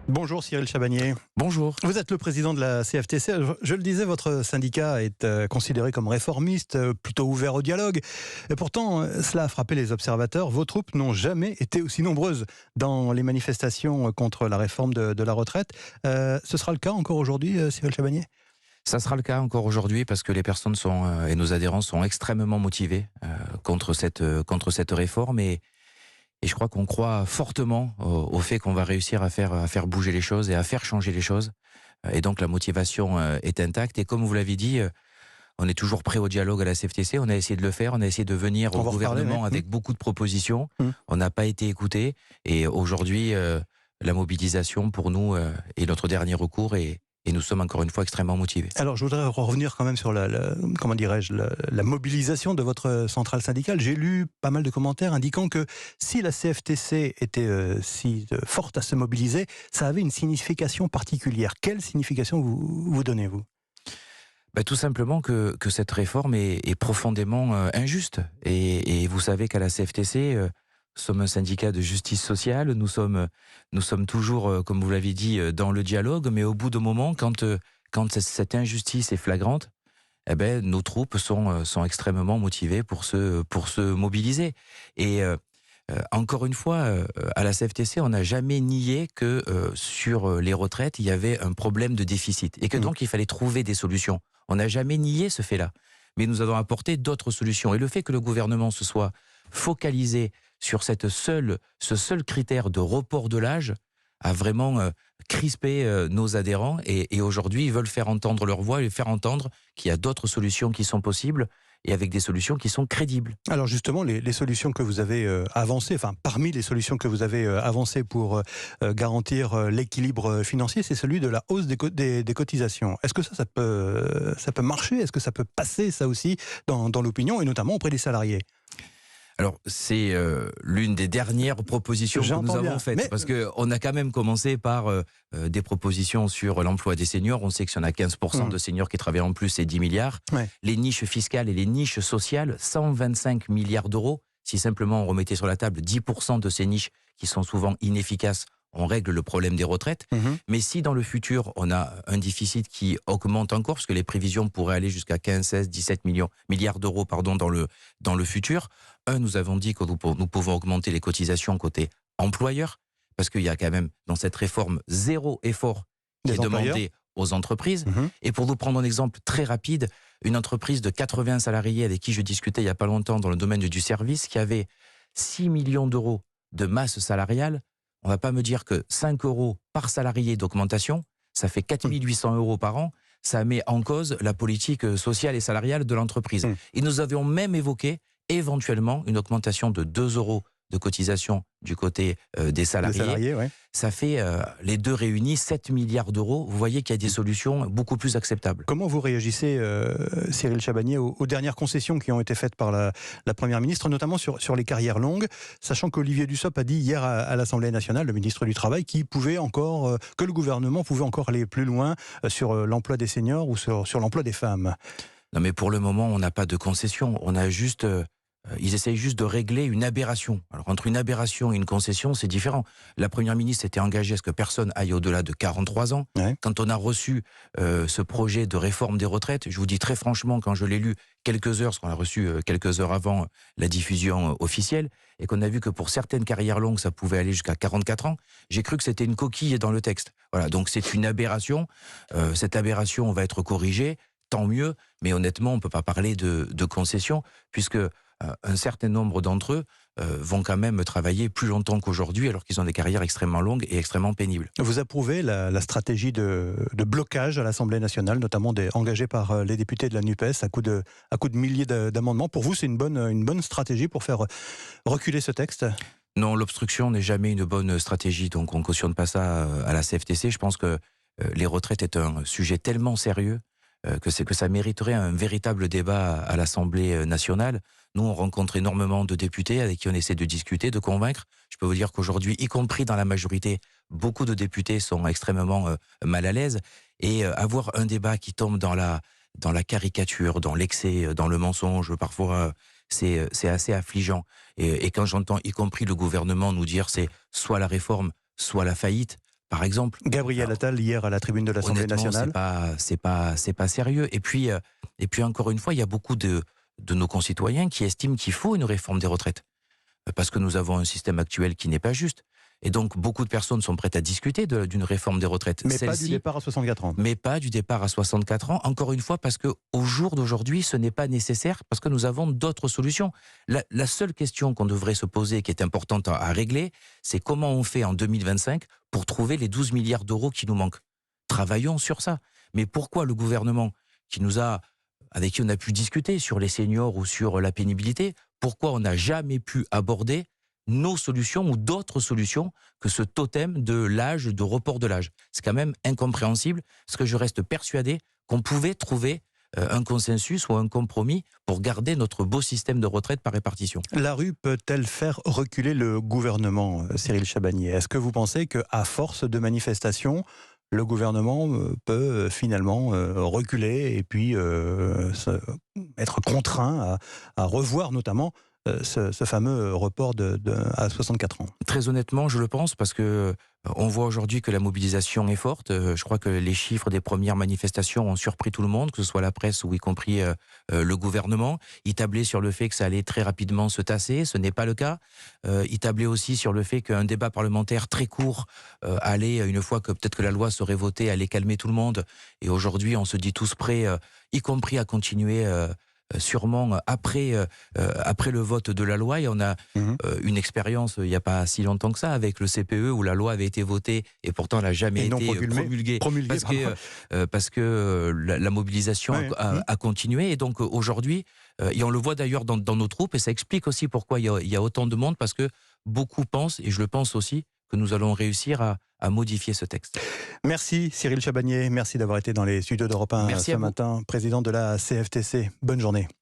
Bonjour Cyril Chabagnier. Bonjour. Vous êtes le président de la CFTC. Je le disais, votre syndicat est considéré comme réformiste, plutôt ouvert au dialogue. Et pourtant, cela a frappé les observateurs. Vos troupes n'ont jamais été aussi nombreuses dans les manifestations contre la réforme de la retraite. Ce sera le cas encore aujourd'hui, Cyril Chabagnier ? Ça sera le cas encore aujourd'hui parce que les personnes et nos adhérents sont extrêmement motivés contre cette réforme et je crois qu'on croit fortement au fait qu'on va réussir à faire bouger les choses et à faire changer les choses. Et donc la motivation est intacte. Et comme vous l'avez dit, on est toujours prêt au dialogue à la CFTC. On a essayé de le faire, on a essayé de venir On au va reparler, gouvernement oui. avec beaucoup de propositions. Mmh. On n'a pas été écouté. Et aujourd'hui, la mobilisation pour nous est notre dernier recours et nous sommes encore une fois extrêmement motivés. Alors, je voudrais revenir quand même sur comment dirais-je, la mobilisation de votre centrale syndicale. J'ai lu pas mal de commentaires indiquant que si la CFTC était si forte à se mobiliser, ça avait une signification particulière. Quelle signification vous donnez-vous ? Tout simplement que cette réforme est profondément injuste. Et vous savez qu'à la CFTC, nous sommes un syndicat de justice sociale, nous sommes toujours, comme vous l'avez dit, dans le dialogue, mais au bout d'un moment, quand cette injustice est flagrante, eh ben, nos troupes sont extrêmement motivées pour se mobiliser. Et encore une fois, à la CFTC, on n'a jamais nié que sur les retraites, il y avait un problème de déficit et que donc il fallait trouver des solutions. On n'a jamais nié ce fait-là. Mais nous avons apporté d'autres solutions. Et le fait que le gouvernement se soit focalisé sur ce seul critère de report de l'âge a vraiment crispé nos adhérents. Et aujourd'hui, ils veulent faire entendre leur voix et faire entendre qu'il y a d'autres solutions qui sont possibles et avec des solutions qui sont crédibles. Alors justement, les solutions que vous avez avancées, enfin parmi les solutions que vous avez avancées pour garantir l'équilibre financier, c'est celui de la hausse des cotisations. Est-ce que ça peut marcher ? Est-ce que ça peut passer, ça aussi, dans l'opinion, et notamment auprès des salariés ? Alors, c'est l'une des dernières propositions que nous avons faites. Mais parce qu'on a quand même commencé par des propositions sur l'emploi des seniors. On sait qu'il y en a 15% de seniors qui travaillent en plus, c'est 10 milliards. Ouais. Les niches fiscales et les niches sociales, 125 milliards d'euros. Si simplement on remettait sur la table 10% de ces niches qui sont souvent inefficaces, on règle le problème des retraites. Mais si dans le futur, on a un déficit qui augmente encore, parce que les prévisions pourraient aller jusqu'à 15, 16, 17 milliards d'euros dans le futur, nous avons dit que nous pouvons augmenter les cotisations côté employeur, parce qu'il y a quand même dans cette réforme zéro effort qui est demandé aux entreprises. Et pour vous prendre un exemple très rapide, une entreprise de 80 salariés avec qui je discutais il n'y a pas longtemps dans le domaine du service, qui avait 6 millions d'euros de masse salariale, on ne va pas me dire que 5 euros par salarié d'augmentation, ça fait 4 800 euros par an, ça met en cause la politique sociale et salariale de l'entreprise. Et nous avions même évoqué éventuellement une augmentation de 2 euros de cotisation du côté des salariés. Ouais. Ça fait les deux réunis 7 milliards d'euros. Vous voyez qu'il y a des solutions beaucoup plus acceptables. Comment vous réagissez, Cyril Chabagnier, aux dernières concessions qui ont été faites par la Première ministre, notamment sur les carrières longues, sachant qu'Olivier Dussopt a dit hier à l'Assemblée nationale, le ministre du Travail, que le gouvernement pouvait encore aller plus loin sur l'emploi des seniors ou sur l'emploi des femmes. Non, mais pour le moment, on n'a pas de concession. On a juste... ils essayent juste de régler une aberration. Alors, entre une aberration et une concession, c'est différent. La Première ministre s'était engagée à ce que personne aille au-delà de 43 ans. Ouais. Quand on a reçu ce projet de réforme des retraites, je vous dis très franchement, quand je l'ai lu quelques heures, parce qu'on l'a reçu quelques heures avant la diffusion officielle, et qu'on a vu que pour certaines carrières longues, ça pouvait aller jusqu'à 44 ans, j'ai cru que c'était une coquille dans le texte. Voilà, donc c'est une aberration. Cette aberration va être corrigée, tant mieux, mais honnêtement, on ne peut pas parler de concession, puisque un certain nombre d'entre eux vont quand même travailler plus longtemps qu'aujourd'hui alors qu'ils ont des carrières extrêmement longues et extrêmement pénibles. Vous approuvez la stratégie de blocage à l'Assemblée nationale, notamment engagée par les députés de la NUPES à coup de milliers d'amendements. Pour vous, c'est une bonne stratégie pour faire reculer ce texte ? Non, l'obstruction n'est jamais une bonne stratégie, donc on ne cautionne pas ça à la CFTC. Je pense que les retraites est un sujet tellement sérieux que ça mériterait un véritable débat à l'Assemblée nationale. Nous, on rencontre énormément de députés avec qui on essaie de discuter, de convaincre. Je peux vous dire qu'aujourd'hui, y compris dans la majorité, beaucoup de députés sont extrêmement mal à l'aise. Et avoir un débat qui tombe dans la caricature, dans l'excès, dans le mensonge, parfois, c'est assez affligeant. Et quand j'entends, y compris le gouvernement, nous dire c'est soit la réforme, soit la faillite, par exemple. Gabriel Attal, hier à la tribune de l'Assemblée nationale. C'est pas sérieux. Et puis encore une fois, il y a beaucoup de nos concitoyens qui estiment qu'il faut une réforme des retraites. Parce que nous avons un système actuel qui n'est pas juste. Et donc, beaucoup de personnes sont prêtes à discuter d'une réforme des retraites. Mais pas du départ à 64 ans. Mais pas du départ à 64 ans. Encore une fois, parce qu'au jour d'aujourd'hui, ce n'est pas nécessaire, parce que nous avons d'autres solutions. La seule question qu'on devrait se poser, qui est importante à régler, c'est comment on fait en 2025 pour trouver les 12 milliards d'euros qui nous manquent. Travaillons sur ça. Mais pourquoi le gouvernement, avec qui on a pu discuter sur les seniors ou sur la pénibilité, pourquoi on n'a jamais pu aborder nos solutions ou d'autres solutions que ce totem de l'âge, de report de l'âge? C'est quand même incompréhensible, parce que je reste persuadé qu'on pouvait trouver un consensus ou un compromis pour garder notre beau système de retraite par répartition. La rue peut-elle faire reculer le gouvernement, Cyril Chabagnier? Est-ce que vous pensez qu'à force de manifestations, le gouvernement peut finalement reculer et puis être contraint à revoir notamment ce fameux report à 64 ans? Très honnêtement, je le pense, parce que on voit aujourd'hui que la mobilisation est forte. Je crois que les chiffres des premières manifestations ont surpris tout le monde, que ce soit la presse ou y compris le gouvernement. Ils tablaient sur le fait que ça allait très rapidement se tasser, ce n'est pas le cas. Ils tablaient aussi sur le fait qu'un débat parlementaire très court allait, une fois que peut-être que la loi serait votée, allait calmer tout le monde. Et aujourd'hui, on se dit tous prêts, y compris à continuer sûrement après le vote de la loi. Et on a une expérience il n'y a pas si longtemps que ça avec le CPE, où la loi avait été votée et pourtant elle n'a jamais été promulguée parce que la mobilisation a continué. Et donc aujourd'hui, et on le voit d'ailleurs dans nos troupes, et ça explique aussi pourquoi il y a autant de monde, parce que beaucoup pensent, et je le pense aussi, que nous allons réussir à modifier ce texte. Merci Cyril Chabagnier, merci d'avoir été dans les studios d'Europe 1 ce matin, président de la CFTC. Bonne journée.